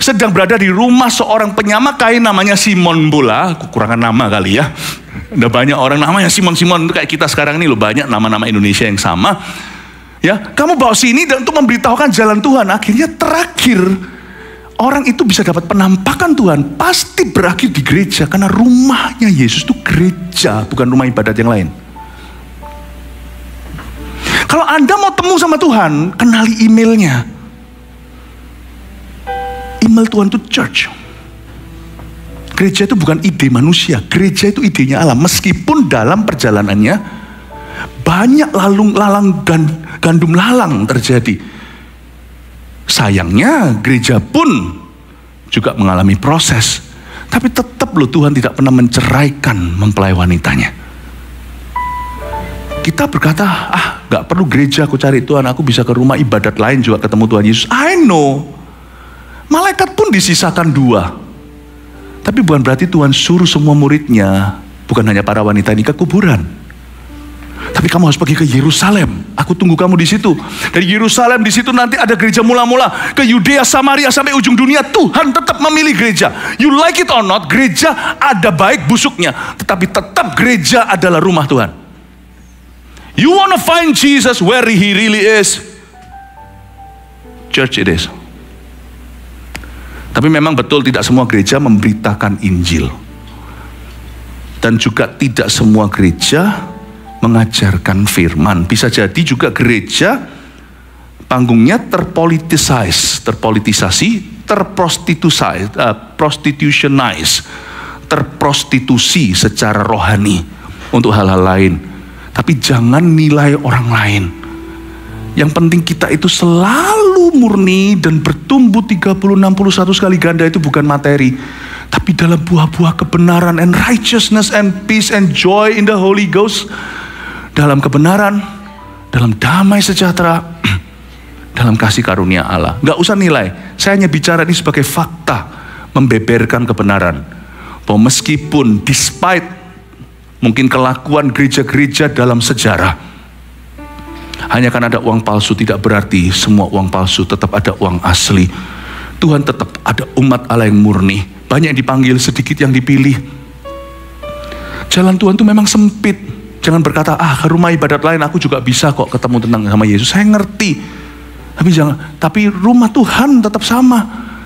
sedang berada di rumah seorang penyama kain namanya Simon pula. Kekurangan nama kali ya. Udah banyak orang namanya Simon-Simon, itu kayak kita sekarang ini loh, banyak nama-nama Indonesia yang sama. Ya, kamu bawa sini dan untuk memberitahukan jalan Tuhan. Akhirnya terakhir orang itu bisa dapat penampakan Tuhan, pasti berakhir di gereja, karena rumahnya Yesus itu gereja, bukan rumah ibadat yang lain. Kalau Anda mau temu sama Tuhan, kenali emailnya. Email Tuhan itu church. Gereja itu bukan ide manusia, gereja itu idenya Allah. Meskipun dalam perjalanannya banyak lalang gandum lalang terjadi. Sayangnya gereja pun juga mengalami proses. Tapi tetap loh, Tuhan tidak pernah menceraikan mempelai wanitanya. Kita berkata, gak perlu gereja aku cari Tuhan, aku bisa ke rumah ibadat lain juga ketemu Tuhan Yesus. I know. Malaikat pun disisakan 2. Tapi bukan berarti Tuhan suruh semua muridnya, bukan hanya para wanita ini, ke kuburan. Tapi kamu harus pergi ke Yerusalem. Aku tunggu kamu di situ. Dari Yerusalem di situ nanti ada gereja mula-mula. Ke Yudea, Samaria sampai ujung dunia. Tuhan tetap memilih gereja. You like it or not, gereja ada baik busuknya. Tetapi tetap gereja adalah rumah Tuhan. You wanna find Jesus where he really is? Church it is. Tapi memang betul tidak semua gereja memberitakan Injil. Dan juga tidak semua gereja mengajarkan firman. Bisa jadi juga gereja panggungnya terpolitisasi, terprostitusi secara rohani untuk hal-hal lain. Tapi jangan nilai orang lain. Yang penting kita itu selalu murni dan bertumbuh 30, 60, 100 kali ganda, itu bukan materi. Tapi dalam buah-buah kebenaran and righteousness and peace and joy in the Holy Ghost. Dalam kebenaran, dalam damai sejahtera, dalam kasih karunia Allah. Gak usah nilai, saya hanya bicara ini sebagai fakta, membeberkan kebenaran. Bahwa meskipun despite mungkin kelakuan gereja-gereja dalam sejarah, hanya karena ada uang palsu tidak berarti semua uang palsu, tetap ada uang asli. Tuhan tetap ada umat Allah yang murni. Banyak yang dipanggil, sedikit yang dipilih. Jalan Tuhan itu memang sempit. Jangan berkata, ke rumah ibadat lain aku juga bisa kok ketemu tentang sama Yesus. Saya ngerti. Tapi rumah Tuhan tetap sama.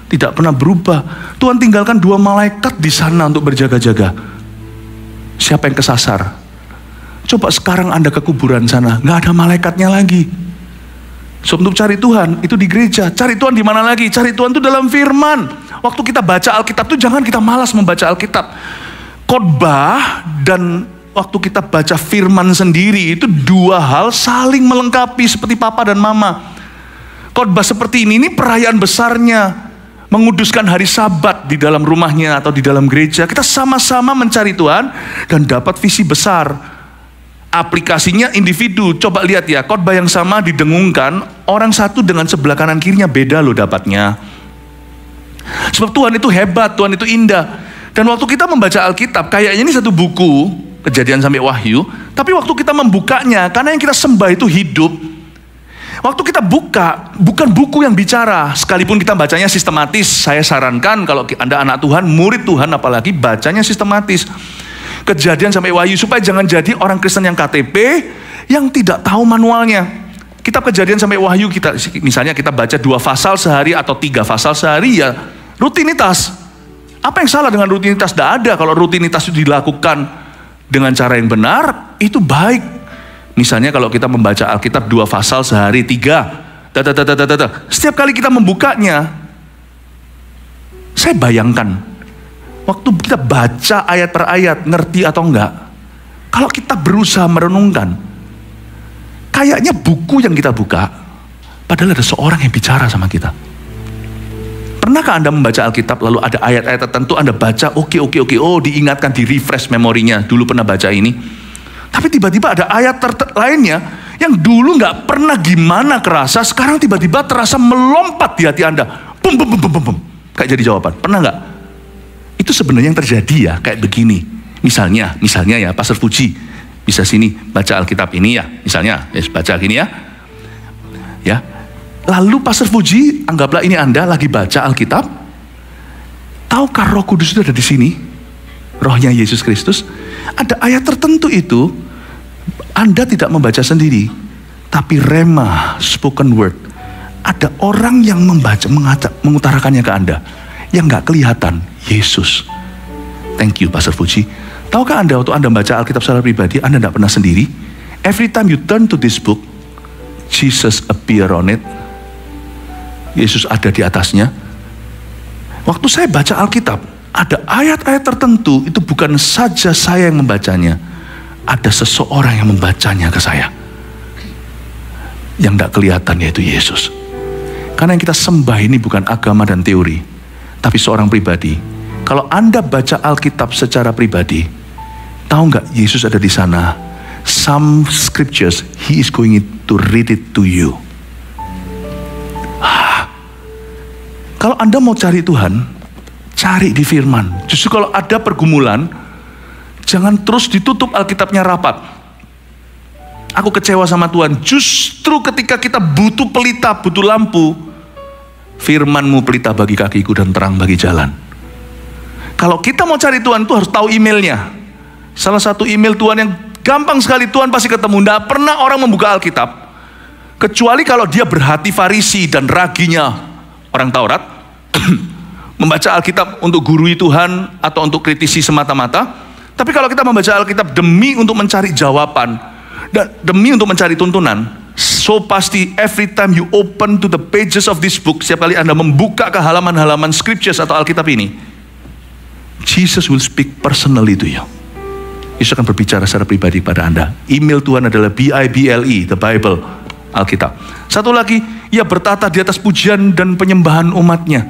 Tidak pernah berubah. Tuhan tinggalkan 2 malaikat di sana untuk berjaga-jaga. Siapa yang kesasar? Coba sekarang Anda ke kuburan sana, nggak ada malaikatnya lagi. So, untuk cari Tuhan itu di gereja. Cari Tuhan di mana lagi? Cari Tuhan itu dalam firman. Waktu kita baca Alkitab tuh jangan kita malas membaca Alkitab. Khotbah dan waktu kita baca firman sendiri itu 2 hal saling melengkapi, seperti papa dan mama. Khotbah seperti ini perayaan besarnya, menguduskan hari Sabat di dalam rumahnya atau di dalam gereja. Kita sama-sama mencari Tuhan dan dapat visi besar. Aplikasinya individu. Coba lihat ya, khotbah yang sama didengungkan, orang satu dengan sebelah kanan kirinya beda loh dapatnya. Sebab Tuhan itu hebat, Tuhan itu indah. Dan waktu kita membaca Alkitab, kayaknya ini satu buku, Kejadian sampai Wahyu, tapi waktu kita membukanya, karena yang kita sembah itu hidup, Waktu kita buka, bukan buku yang bicara. Sekalipun kita bacanya sistematis, saya sarankan kalau Anda anak Tuhan, murid Tuhan apalagi, bacanya sistematis. Kejadian sampai Wahyu, supaya jangan jadi orang Kristen yang KTP, yang tidak tahu manualnya. Kitab Kejadian sampai Wahyu, misalnya kita baca 2 pasal sehari atau 3 pasal sehari, ya rutinitas. Apa yang salah dengan rutinitas? Tidak ada. Kalau rutinitas itu dilakukan dengan cara yang benar, itu baik. Misalnya kalau kita membaca Alkitab 2 pasal sehari, 3. Setiap kali kita membukanya, saya bayangkan, waktu kita baca ayat per ayat, ngerti atau enggak, kalau kita berusaha merenungkan, kayaknya buku yang kita buka, padahal ada seorang yang bicara sama kita. Pernahkah Anda membaca Alkitab, lalu ada ayat-ayat tertentu Anda baca, oke, oh diingatkan, di refresh memorinya, dulu pernah baca ini. Tapi tiba-tiba ada ayat lainnya yang dulu nggak pernah gimana kerasa, sekarang tiba-tiba terasa melompat di hati Anda. Bum, bum, bum, bum, bum. Kayak jadi jawaban. Pernah nggak? Itu sebenarnya yang terjadi ya, kayak begini. Misalnya ya, Pastor Puji bisa sini baca Alkitab ini ya, misalnya, baca gini ya. Ya. Lalu Pastor Puji, anggaplah ini Anda lagi baca Alkitab. Tahukah Roh Kudus itu ada di sini? Rohnya Yesus Kristus. Ada ayat tertentu itu Anda tidak membaca sendiri, tapi rema, spoken word. Ada orang yang membaca, mengutarakannya ke Anda, yang gak kelihatan. Yesus. Thank you Pastor Puji. Tahukah Anda waktu Anda membaca Alkitab secara pribadi, Anda tidak pernah sendiri. Every time you turn to this book, Jesus appear on it. Yesus ada di atasnya. Waktu saya baca Alkitab, ada ayat-ayat tertentu, itu bukan saja saya yang membacanya, ada seseorang yang membacanya ke saya. Yang tidak kelihatan, yaitu Yesus. Karena yang kita sembah ini bukan agama dan teori, tapi seorang pribadi. Kalau Anda baca Alkitab secara pribadi, tahu nggak Yesus ada di sana? Some scriptures, He is going to read it to you. Kalau Anda mau cari Tuhan, cari di firman. Justru kalau ada pergumulan, jangan terus ditutup Alkitabnya rapat. Aku kecewa sama Tuhan. Justru ketika kita butuh pelita, butuh lampu, firman-Mu pelita bagi kakiku dan terang bagi jalan. Kalau kita mau cari Tuhan, itu harus tahu emailnya. Salah satu email Tuhan yang gampang sekali Tuhan pasti ketemu. Tidak pernah orang membuka Alkitab, kecuali kalau dia berhati Farisi dan raginya orang Taurat, membaca Alkitab untuk gurui Tuhan atau untuk kritisi semata-mata. Tapi kalau kita membaca Alkitab demi untuk mencari jawaban dan demi untuk mencari tuntunan, so pasti every time you open to the pages of this book, setiap kali Anda membuka ke halaman-halaman scriptures atau Alkitab ini, Jesus will speak personally to you. Yesus akan berbicara secara pribadi pada Anda. Email Tuhan adalah Bible, the Bible, Alkitab. Satu lagi, ia bertata di atas pujian dan penyembahan umatnya.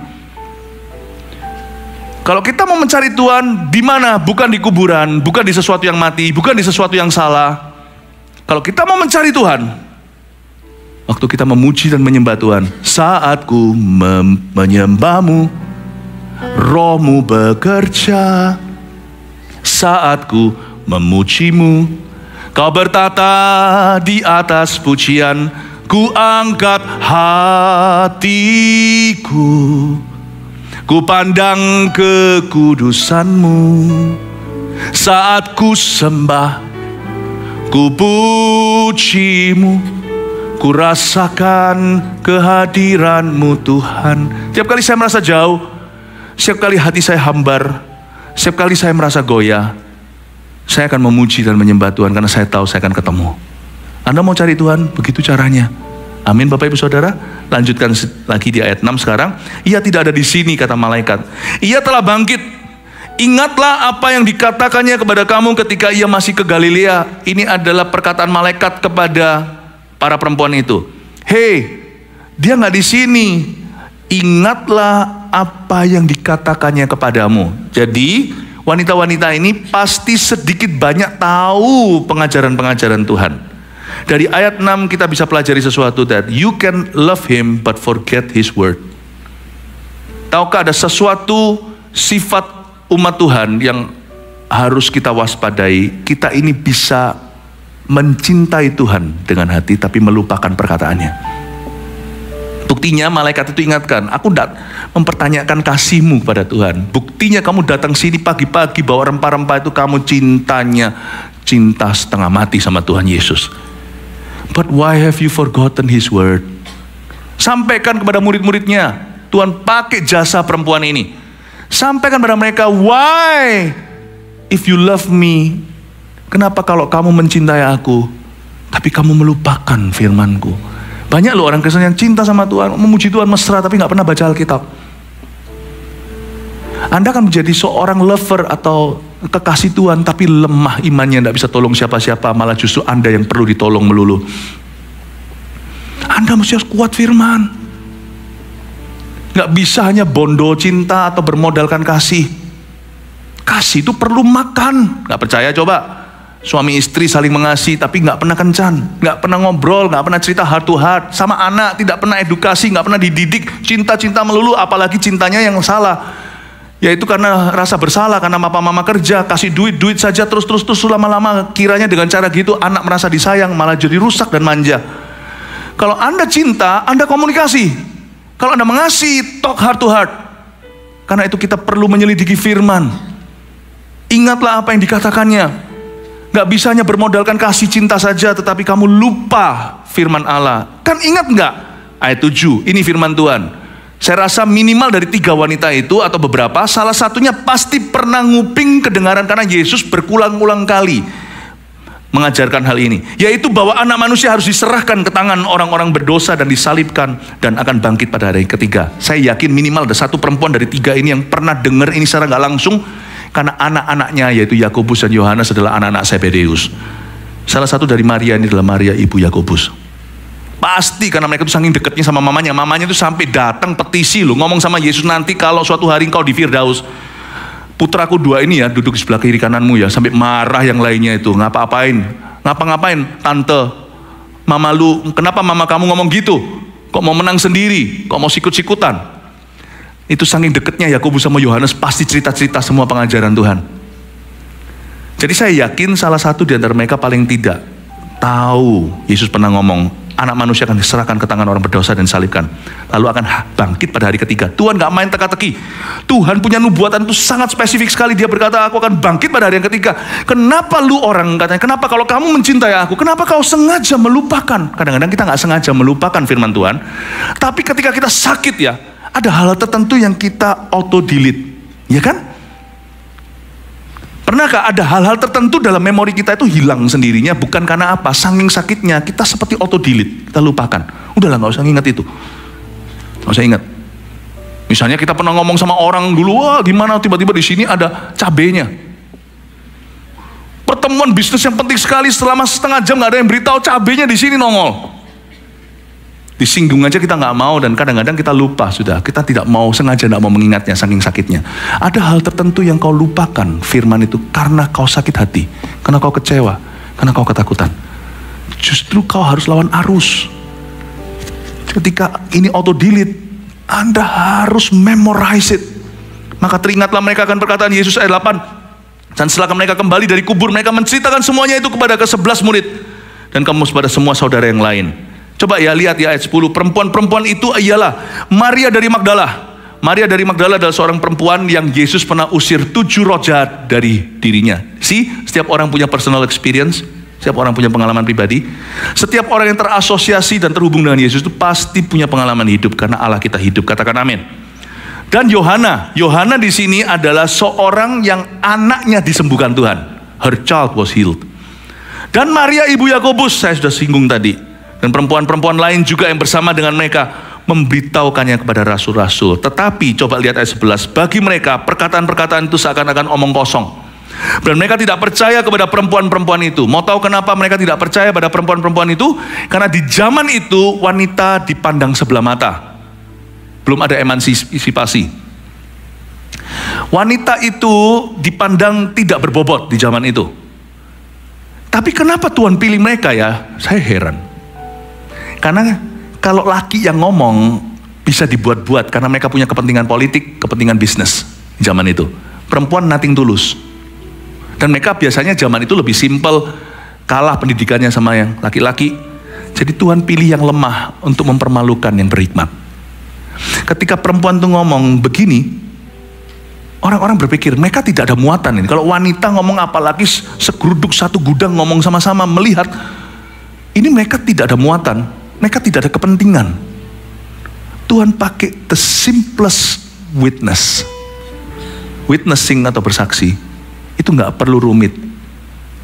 Kalau kita mau mencari Tuhan, di mana? Bukan di kuburan, bukan di sesuatu yang mati, bukan di sesuatu yang salah. Kalau kita mau mencari Tuhan, waktu kita memuji dan menyembah Tuhan, saatku menyembah-Mu, Roh-Mu bekerja, saatku memuji-Mu, Kau bertata di atas pujian, ku angkat hatiku, ku pandang kekudusan-Mu, saat ku sembah, ku puji-Mu, ku rasakan kehadiran-Mu Tuhan. Tiap kali saya merasa jauh, setiap kali hati saya hambar, setiap kali saya merasa goyah, saya akan memuji dan menyembah Tuhan karena saya tahu saya akan ketemu. Anda mau cari Tuhan, begitu caranya. Amin Bapak Ibu Saudara. Lanjutkan lagi di ayat 6 sekarang. Ia tidak ada di sini, kata malaikat. Ia telah bangkit. Ingatlah apa yang dikatakannya kepada kamu ketika ia masih ke Galilea. Ini adalah perkataan malaikat kepada para perempuan itu. Hei, dia nggak di sini. Ingatlah apa yang dikatakannya kepadamu. Jadi wanita-wanita ini pasti sedikit banyak tahu pengajaran-pengajaran Tuhan. Dari ayat 6 kita bisa pelajari sesuatu, that you can love Him but forget His word. Tahukah ada sesuatu sifat umat Tuhan yang harus kita waspadai? Kita ini bisa mencintai Tuhan dengan hati tapi melupakan perkataannya. Buktinya malaikat itu ingatkan, aku tidak mempertanyakan kasihmu kepada Tuhan. Buktinya kamu datang sini pagi-pagi bawa rempah-rempah itu, kamu cinta setengah mati sama Tuhan Yesus. But why have you forgotten His word? Sampaikan kepada murid-muridnya, Tuhan pakai jasa perempuan ini. Sampaikan kepada mereka, why if you love me, kenapa kalau kamu mencintai aku, tapi kamu melupakan firmanku? Banyak loh orang Kristen yang cinta sama Tuhan, memuji Tuhan mesra, tapi gak pernah baca Alkitab. Anda akan menjadi seorang lover atau kekasih Tuhan, tapi lemah imannya, tidak bisa tolong siapa-siapa, malah justru Anda yang perlu ditolong melulu. Anda mesti harus kuat firman. Gak bisa hanya bondo cinta atau bermodalkan kasih. Kasih itu perlu makan. Gak percaya coba. Suami istri saling mengasihi tapi gak pernah kencan, gak pernah ngobrol, gak pernah cerita heart to heart. Sama anak tidak pernah edukasi, gak pernah dididik. Cinta-cinta melulu, apalagi cintanya yang salah, yaitu karena rasa bersalah, karena papa mama kerja, kasih duit saja terus lama-lama kiranya dengan cara gitu anak merasa disayang, malah jadi rusak dan manja. Kalau Anda cinta, Anda komunikasi. Kalau Anda mengasihi, talk heart to heart. Karena itu kita perlu menyelidiki firman. Ingatlah apa yang dikatakannya. Gak bisa hanya bermodalkan kasih cinta saja, tetapi kamu lupa firman Allah. Kan ingat gak? Ayat 7, ini firman Tuhan. Saya rasa minimal dari 3 wanita itu atau beberapa, salah satunya pasti pernah nguping kedengaran, karena Yesus berulang-ulang kali mengajarkan hal ini, yaitu bahwa anak manusia harus diserahkan ke tangan orang-orang berdosa dan disalibkan dan akan bangkit pada hari ketiga. Saya yakin minimal ada 1 perempuan dari 3 ini yang pernah dengar ini secara gak langsung, karena anak-anaknya yaitu Yakobus dan Yohanes adalah anak-anak Zebedeus. Salah satu dari Maria ini adalah Maria ibu Yakobus. Pasti karena mereka itu saking dekatnya sama mamanya. Mamanya itu sampai datang petisi loh, ngomong sama Yesus, nanti kalau suatu hari engkau di Firdaus, putraku 2 ini ya duduk di sebelah kiri kananmu ya. Sampai marah yang lainnya itu, ngapa-ngapain tante, mama lu, kenapa mama kamu ngomong gitu? Kok mau menang sendiri? Kok mau sikut-sikutan? Itu saking dekatnya Yakobus sama Yohanes, pasti cerita-cerita semua pengajaran Tuhan. Jadi saya yakin salah satu di antara mereka paling tidak tahu Yesus pernah ngomong, anak manusia akan diserahkan ke tangan orang berdosa dan disalibkan, lalu akan bangkit pada hari ketiga. Tuhan gak main teka-teki. Tuhan punya nubuatan itu sangat spesifik sekali. Dia berkata, aku akan bangkit pada hari yang ketiga. Kenapa lu orang katanya, kenapa kalau kamu mencintai aku, kenapa kau sengaja melupakan? Kadang-kadang kita gak sengaja melupakan firman Tuhan, tapi ketika kita sakit ya, ada hal tertentu yang kita auto delete, ya kan? Pernahkah ada hal-hal tertentu dalam memori kita itu hilang sendirinya, bukan karena apa? Saking sakitnya kita seperti auto delete, kita lupakan. Udahlah, nggak usah ingat itu, nggak usah ingat. Misalnya kita pernah ngomong sama orang dulu, wah gimana, tiba-tiba di sini ada cabenya. Pertemuan bisnis yang penting sekali, selama setengah jam nggak ada yang beritahu, cabenya di sini nongol. Disinggung aja kita nggak mau, dan kadang-kadang kita lupa sudah. Kita tidak mau, sengaja tidak mau mengingatnya saking sakitnya. Ada hal tertentu yang kau lupakan firman itu karena kau sakit hati, karena kau kecewa, karena kau ketakutan. Justru kau harus lawan arus. Ketika ini auto delete, Anda harus memorize it. Maka teringatlah mereka akan perkataan Yesus ayat 8. Dan setelah mereka kembali dari kubur, mereka menceritakan semuanya itu kepada ke-11 murid dan kepada semua saudara yang lain. Coba ya lihat ya ayat 10. Perempuan-perempuan itu ialah Maria dari Magdala. Maria dari Magdala adalah seorang perempuan yang Yesus pernah usir 7 roh jahat dari dirinya. Setiap orang punya personal experience, setiap orang punya pengalaman pribadi. Setiap orang yang terasosiasi dan terhubung dengan Yesus itu pasti punya pengalaman hidup, karena Allah kita hidup. Katakan amin. Dan Yohana di sini adalah seorang yang anaknya disembuhkan Tuhan. Her child was healed. Dan Maria ibu Yakobus, saya sudah singgung tadi. Dan perempuan-perempuan lain juga yang bersama dengan mereka memberitahukannya kepada rasul-rasul. Tetapi coba lihat ayat 11. Bagi mereka perkataan-perkataan itu seakan-akan omong kosong. Dan mereka tidak percaya kepada perempuan-perempuan itu. Mau tahu kenapa mereka tidak percaya pada perempuan-perempuan itu? Karena di zaman itu wanita dipandang sebelah mata. Belum ada emansipasi. Wanita itu dipandang tidak berbobot di zaman itu. Tapi kenapa Tuhan pilih mereka ya? Saya heran. Karena kalau laki yang ngomong bisa dibuat-buat, karena mereka punya kepentingan politik, kepentingan bisnis zaman itu. Perempuan nothing tulus. Dan mereka biasanya zaman itu lebih simpel, kalah pendidikannya sama yang laki-laki. Jadi Tuhan pilih yang lemah untuk mempermalukan yang berhikmat. Ketika perempuan tuh ngomong begini, orang-orang berpikir mereka tidak ada muatan ini. Kalau wanita ngomong, apalagi segeruduk satu gudang ngomong sama-sama, melihat ini mereka tidak ada muatan, mereka tidak ada kepentingan. Tuhan pakai the simplest witness. Witnessing atau bersaksi itu nggak perlu rumit.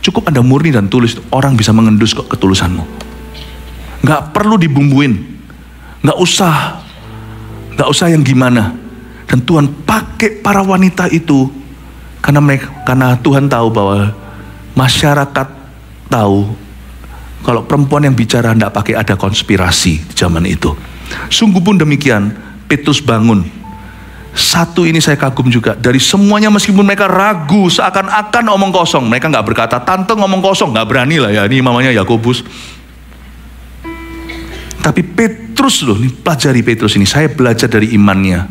Cukup Anda murni dan tulus, orang bisa mengendus kok ketulusanmu. Nggak perlu dibumbuin, nggak usah yang gimana. Dan Tuhan pakai para wanita itu karena Tuhan tahu bahwa masyarakat tahu kalau perempuan yang bicara tidak pakai ada konspirasi di zaman itu. Sungguh pun demikian, Petrus bangun. Satu ini saya kagum juga, dari semuanya meskipun mereka ragu, seakan-akan omong kosong. Mereka nggak berkata, tante ngomong kosong, nggak berani lah ya, ini mamanya Yakobus. Tapi Petrus loh, ini pelajari Petrus ini, saya belajar dari imannya.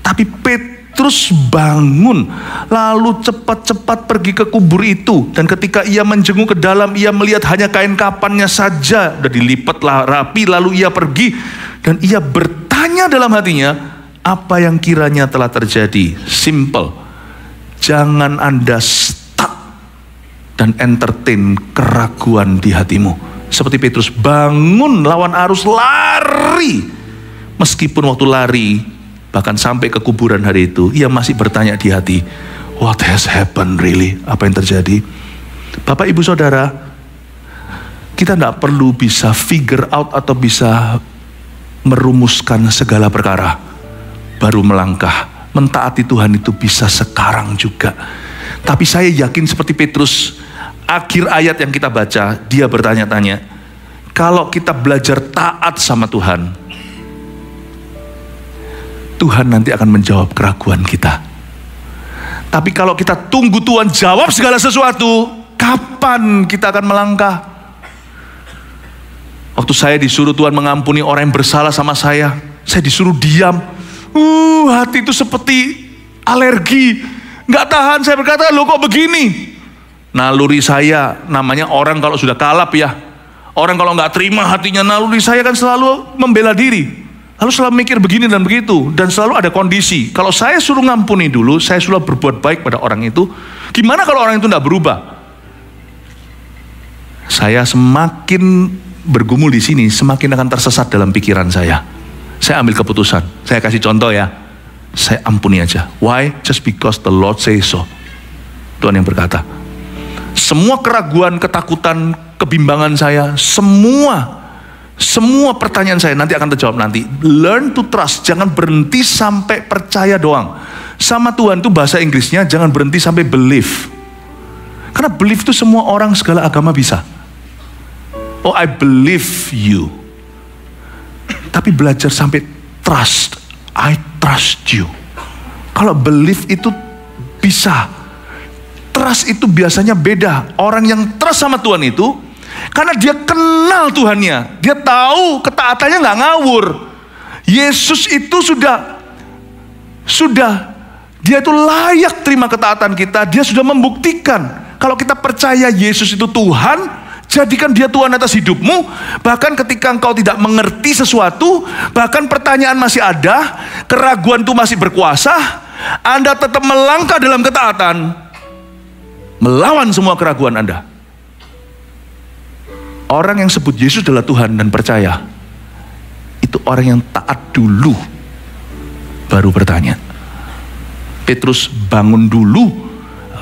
Tapi Petrus bangun, lalu cepat-cepat pergi ke kubur itu. Dan ketika ia menjenguk ke dalam, ia melihat hanya kain kapannya saja, udah dilipat rapi, lalu ia pergi. Dan ia bertanya dalam hatinya, apa yang kiranya telah terjadi? Simple. Jangan Anda stuck dan entertain keraguan di hatimu. Seperti Petrus, bangun lawan arus, lari. Meskipun waktu lari, bahkan sampai ke kuburan hari itu, ia masih bertanya di hati, what has happened really? Apa yang terjadi? Bapak, Ibu, Saudara, kita tidak perlu bisa figure out atau bisa merumuskan segala perkara baru melangkah. Mentaati Tuhan itu bisa sekarang juga. Tapi saya yakin seperti Petrus, akhir ayat yang kita baca, dia bertanya-tanya, kalau kita belajar taat sama Tuhan, Tuhan nanti akan menjawab keraguan kita. Tapi kalau kita tunggu Tuhan jawab segala sesuatu, kapan kita akan melangkah? Waktu saya disuruh Tuhan mengampuni orang yang bersalah sama saya disuruh diam. Hati itu seperti alergi, nggak tahan. Saya berkata, loh kok begini? Naluri saya, namanya orang kalau sudah kalap ya, orang kalau nggak terima hatinya, naluri saya kan selalu membela diri, lalu selalu mikir begini dan begitu, dan selalu ada kondisi. Kalau saya suruh ngampuni dulu, saya sudah berbuat baik pada orang itu, gimana kalau orang itu nggak berubah? Saya semakin bergumul di sini, semakin akan tersesat dalam pikiran saya. Saya ambil keputusan, saya kasih contoh ya, saya ampuni aja. Why? Just because the Lord say so. Tuhan yang berkata. Semua keraguan, ketakutan, kebimbangan saya, semua pertanyaan saya nanti akan terjawab nanti. Learn to trust, jangan berhenti sampai percaya doang. Sama Tuhan itu bahasa Inggrisnya jangan berhenti sampai believe. Karena believe itu semua orang, segala agama bisa. Oh, I believe you. Tapi belajar sampai trust. I trust you. Kalau believe itu bisa. Trust itu biasanya beda. Orang yang trust sama Tuhan itu, karena dia kenal Tuhannya. Dia tahu ketaatannya nggak ngawur. Yesus itu sudah dia itu layak terima ketaatan kita. Dia sudah membuktikan. Kalau kita percaya Yesus itu Tuhan, jadikan dia Tuhan atas hidupmu. Bahkan ketika engkau tidak mengerti sesuatu, bahkan pertanyaan masih ada, keraguan itu masih berkuasa, Anda tetap melangkah dalam ketaatan, melawan semua keraguan Anda. Orang yang sebut Yesus adalah Tuhan dan percaya, itu orang yang taat dulu, baru bertanya. Petrus bangun dulu,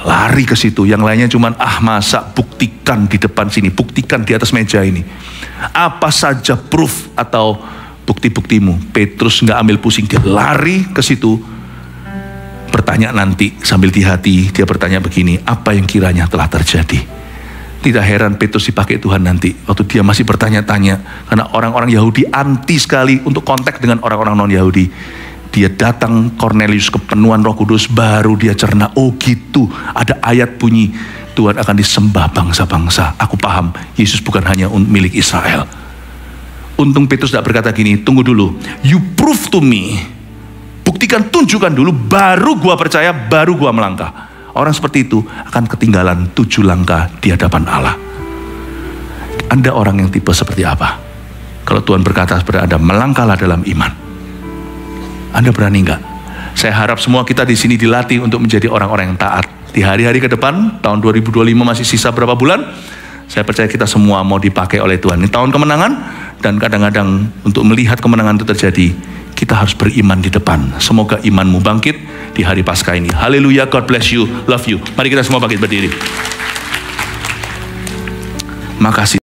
lari ke situ. Yang lainnya cuman masa buktikan di depan sini, buktikan di atas meja ini. Apa saja proof atau bukti-buktimu. Petrus nggak ambil pusing, dia lari ke situ. Bertanya nanti sambil di hati dia bertanya begini, apa yang kiranya telah terjadi? Tidak heran Petrus dipakai Tuhan nanti waktu dia masih bertanya-tanya, karena orang-orang Yahudi anti sekali untuk kontak dengan orang-orang non-Yahudi. Dia datang Kornelius kepenuhan Roh Kudus, baru dia cerna, oh gitu, ada ayat bunyi Tuhan akan disembah bangsa-bangsa. Aku paham, Yesus bukan hanya milik Israel. Untung Petrus tidak berkata gini, tunggu dulu, you prove to me, buktikan, tunjukkan dulu, baru gua percaya, baru gua melangkah. Orang seperti itu akan ketinggalan 7 langkah di hadapan Allah. Anda orang yang tipe seperti apa? Kalau Tuhan berkata kepada Anda, melangkahlah dalam iman. Anda berani enggak? Saya harap semua kita di sini dilatih untuk menjadi orang-orang yang taat. Di hari-hari ke depan, tahun 2025 masih sisa berapa bulan? Saya percaya kita semua mau dipakai oleh Tuhan. Ini tahun kemenangan, dan kadang-kadang untuk melihat kemenangan itu terjadi, kita harus beriman di depan. Semoga imanmu bangkit di hari Paskah ini. Haleluya, God bless you, love you. Mari kita semua bangkit berdiri. Makasih